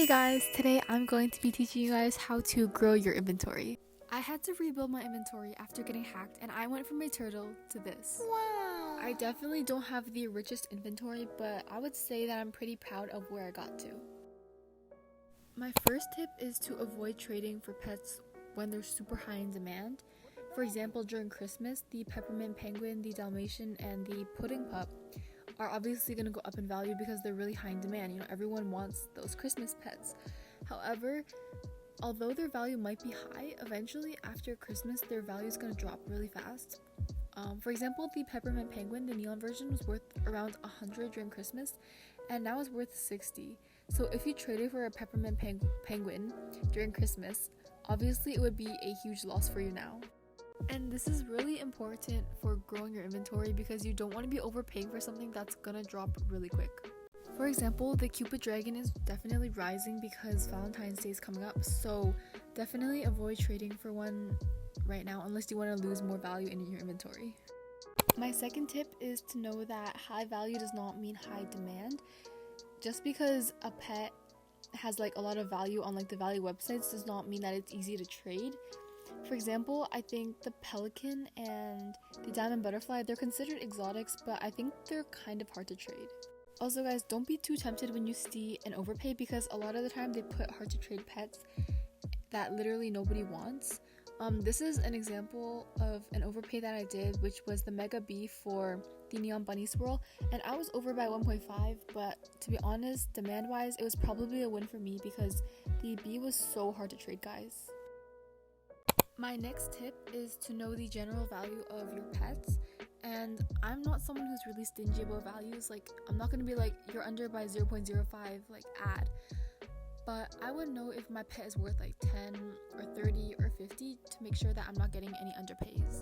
Hey guys, today I'm going to be teaching you guys how to grow your inventory. I had to rebuild my inventory after getting hacked and I went from a turtle to this. Wow. I definitely don't have the richest inventory, but I would say that I'm pretty proud of where I got to. My first tip is to avoid trading for pets when they're super high in demand. For example, during Christmas, the peppermint penguin, the Dalmatian, and the pudding pup are obviously going to go up in value because they're really high in demand. You know, everyone wants those Christmas pets. However, although their value might be high, eventually after Christmas their value is going to drop really fast. For example, the peppermint penguin, the neon version, was worth around 100 during Christmas and now is worth 60. So if you traded for a peppermint penguin during Christmas, obviously it would be a huge loss for you now. And this is really important for growing your inventory because you don't want to be overpaying for something that's gonna drop really quick. For example, the Cupid dragon is definitely rising because Valentine's Day is coming up, so definitely avoid trading for one right now unless you want to lose more value in your inventory. My second tip is to know that high value does not mean high demand. Just because a pet has like a lot of value on like the value websites does not mean that it's easy to trade. For example, I think the pelican and the diamond butterfly, they're considered exotics, but I think they're kind of hard to trade. Also guys, don't be too tempted when you see an overpay because a lot of the time they put hard to trade pets that literally nobody wants. This is an example of an overpay that I did, which was the Mega Bee for the Neon Bunny Swirl, and I was over by 1.5, but to be honest, demand-wise, it was probably a win for me because the bee was so hard to trade, guys. My next tip is to know the general value of your pets, and I'm not someone who's really stingy about values. Like, I'm not gonna be like, you're under by 0.05, like add. But I would know if my pet is worth like 10 or 30 or 50 to make sure that I'm not getting any underpays,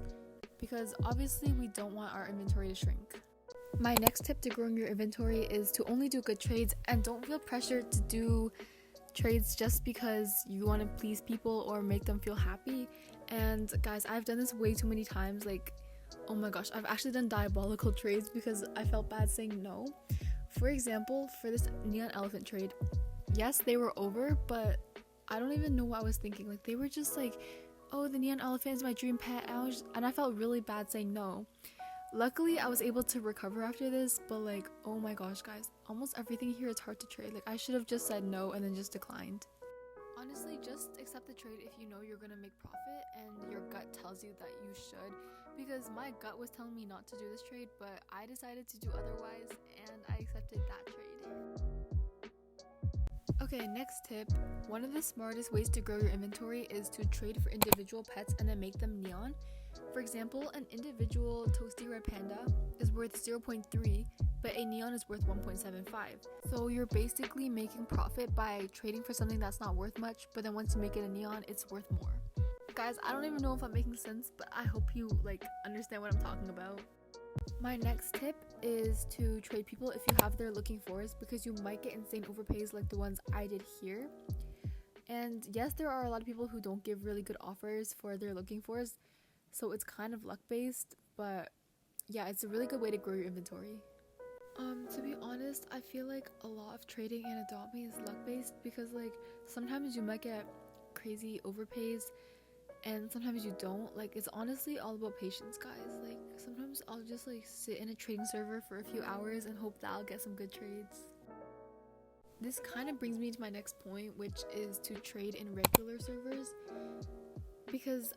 because obviously we don't want our inventory to shrink. My next tip to growing your inventory is to only do good trades and don't feel pressured to do trades just because you want to please people or make them feel happy. And guys, I've done this way too many times. Like, oh my gosh, I've actually done diabolical trades because I felt bad saying no. For example, for this neon elephant trade, yes, they were over, but I don't even know what I was thinking. Like, they were just like, oh, the neon elephant is my dream pet, and I felt really bad saying no. Luckily, I was able to recover after this, but like, oh my gosh, guys, almost everything here is hard to trade. Like, I should have just said no and then just declined. Honestly, just accept the trade if you know you're gonna make profit and your gut tells you that you should, because my gut was telling me not to do this trade, but I decided to do otherwise and I accepted that trade. Okay, next tip. One of the smartest ways to grow your inventory is to trade for individual pets and then make them neon. For example, an individual toasty red panda is worth 0.3, but a neon is worth 1.75. So you're basically making profit by trading for something that's not worth much, but then once you make it a neon, it's worth more. Guys, I don't even know if I'm making sense, but I hope you understand what I'm talking about. My next tip is to trade people if you have their looking fors, because you might get insane overpays like the ones I did here. And yes, there are a lot of people who don't give really good offers for their looking fors, so it's kind of luck based, but yeah, it's a really good way to grow your inventory. To be honest, I feel like a lot of trading in adoptme is luck based because like sometimes you might get crazy overpays and sometimes you don't. Like, it's honestly all about patience, guys. Like, sometimes I'll just like sit in a trading server for a few hours and hope that I'll get some good trades. This kind of brings me to my next point, which is to trade in regular servers, because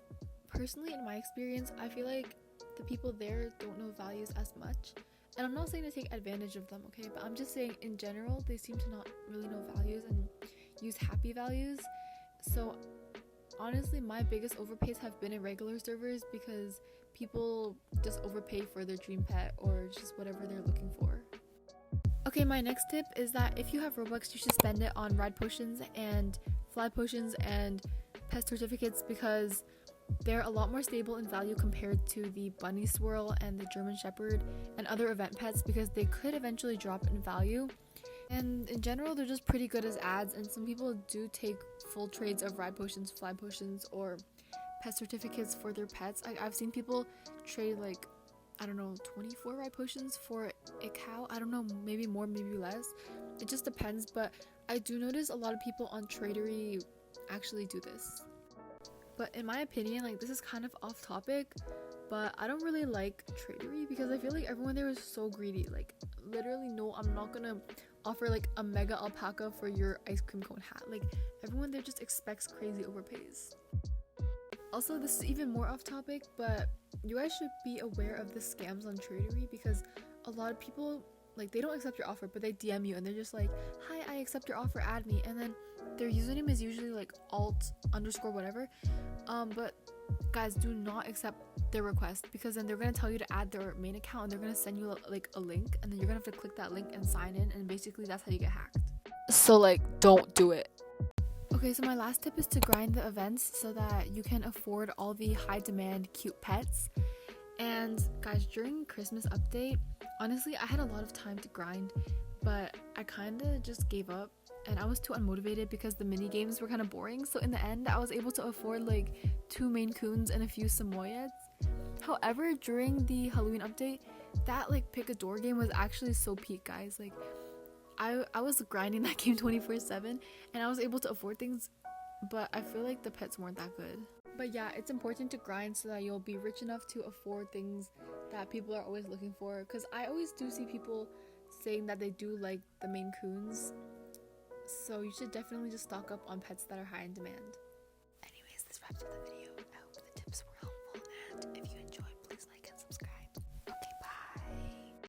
personally, in my experience, I feel like the people there don't know values as much. And I'm not saying to take advantage of them, okay? But I'm just saying in general, they seem to not really know values and use happy values. So honestly, my biggest overpays have been in regular servers because people just overpay for their dream pet or just whatever they're looking for. Okay, my next tip is that if you have Robux, you should spend it on ride potions and fly potions and pet certificates because they're a lot more stable in value compared to the bunny swirl and the German shepherd and other event pets, because they could eventually drop in value. And in general, they're just pretty good as ads, and some people do take full trades of ride potions, fly potions, or pet certificates for their pets. I've seen people trade like, I don't know, 24 ride potions for a cow. I don't know, maybe more, maybe less. It just depends, but I do notice a lot of people on Tradery actually do this. But in my opinion, like, this is kind of off topic, but I don't really like Tradery because I feel like everyone there is so greedy. Like, literally, no, I'm not gonna offer like a mega alpaca for your ice cream cone hat. Like, everyone there just expects crazy overpays. Also, this is even more off topic, but you guys should be aware of the scams on Tradery because a lot of people, like, they don't accept your offer, but they DM you and they're just like, hi, I accept your offer, add me. And then their username is usually like alt underscore whatever. But guys, do not accept their request because then they're gonna tell you to add their main account and they're gonna send you like a link, and then you're gonna have to click that link and sign in, and basically that's how you get hacked. So like, don't do it. Okay, so my last tip is to grind the events so that you can afford all the high demand cute pets. And guys, during Christmas update, honestly, I had a lot of time to grind, but I kind of just gave up and I was too unmotivated because the mini games were kind of boring. So in the end, I was able to afford like 2 Maine Coons and a few Samoyeds. However, during the Halloween update, that like pick a door game was actually so peak, guys. Like, I was grinding that game 24/7 and I was able to afford things, but I feel like the pets weren't that good. But yeah, it's important to grind so that you'll be rich enough to afford things that people are always looking for, because I always do see people saying that they do like the Maine Coons, so you should definitely just stock up on pets that are high in demand. Anyways, this wraps up the video.